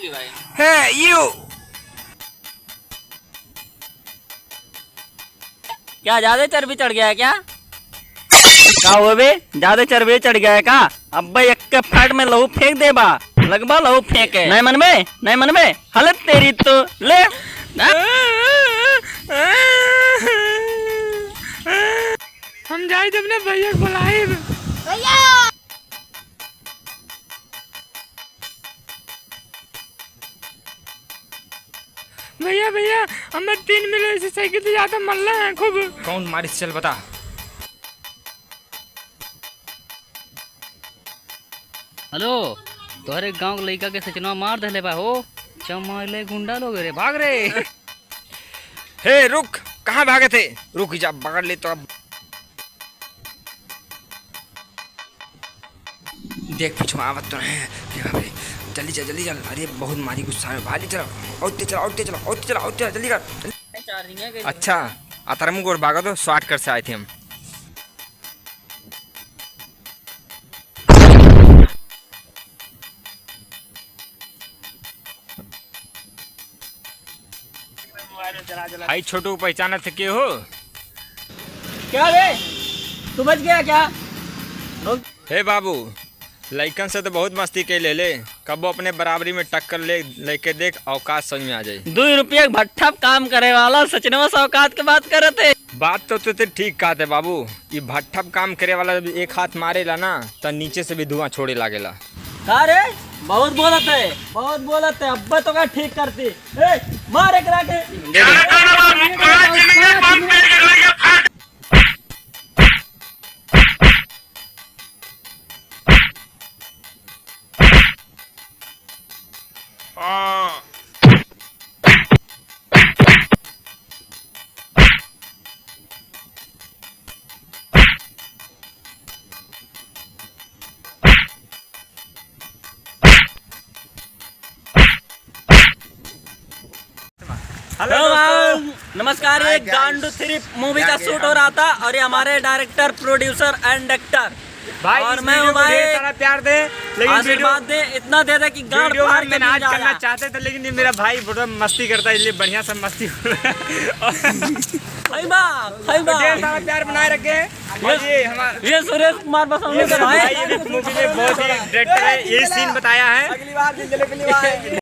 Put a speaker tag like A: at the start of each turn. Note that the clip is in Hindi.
A: जाएगी भाई।
B: है यू
A: क्या ज्यादा चर्बी चढ़ गया है क्या? का हुआ बे, ज्यादा चर्बी चढ़ गया है का? अब एक के फट में लहू फेंक दे बा, लगभग लहू फेंके नहीं मन में, नहीं मन में हालत तेरी तो ले
B: हम जाए जब ने भैया को बुलाए
C: भैया
B: भैया भैया हमें 3 मिले ऐसे साइकिल से जाता मल्ला है खूब।
D: कौन मारिस चल बता।
A: हेलो, तोहरे गांव के लड़का के सचनवा मार दे बा हो, चमाइले गुंडा लोग रे, भाग रे।
D: हे रुक, कहाँ भागे थे? रुक जा, पकड़ ले तो अब। देख पीछे आवत तो है, जल्दी चल जल्दी चल। अरे बहुत मारी गुस्सा है, भाली चलो, औते चलो औते चलो औते चलो औते चलो, जल्दी कर। अच्छा अतरम गोर भागा तो शॉर्ट कर से आए थे हम। भाई छोटू पहचाना थे के हो?
A: क्या रे, तू बच गया क्या?
D: हे बाबू, लइकन से तो बहुत मस्ती के ले कबो अपने बराबरी में टक्कर लेके देख, औकात समझ में आ जाए।
A: 2 रुपया भट्ठा काम करे वाला सचनवा से औकात के बात करे थे।
D: बात तो तुझे ठीक कहा थे बाबू, ये भट्ठा काम करे वाला एक हाथ मारेला ना तो नीचे से भी धुआं छोड़े लागेला।
A: अरे बहुत बोलत है, बहुत बोलत है, अब्बा तो का ठीक करती। ए, मार एक राके।
D: हेलो
A: नमस्कार, ये गांडू 3 मूवी का शूट हो रहा था और ये हमारे डायरेक्टर, प्रोड्यूसर एंड एक्टर
D: भाई,
A: और
D: इस
A: मैं हूँ
D: वीडियो को
A: भाई।
D: ढेर सारा प्यार दे, लेकिन
A: आशीर्वाद दे, इतना दे दे कि गांड
D: वीडियो
A: फाड़
D: में
A: के
D: नाच
A: नहीं
D: करना
A: जाएगा।
D: चाहते थे, लेकिन ये मेरा भाई बड़ा मस्ती करता है, इसलिए बढ़िया से मस्ती ढेर सारा प्यार बनाए रखे हैं। और ये हमारा
A: ये सुरेश कुमार बसौनी का भाई
D: मूवी में बहुत ही डायरेक्टर है, यही सीन बताया है।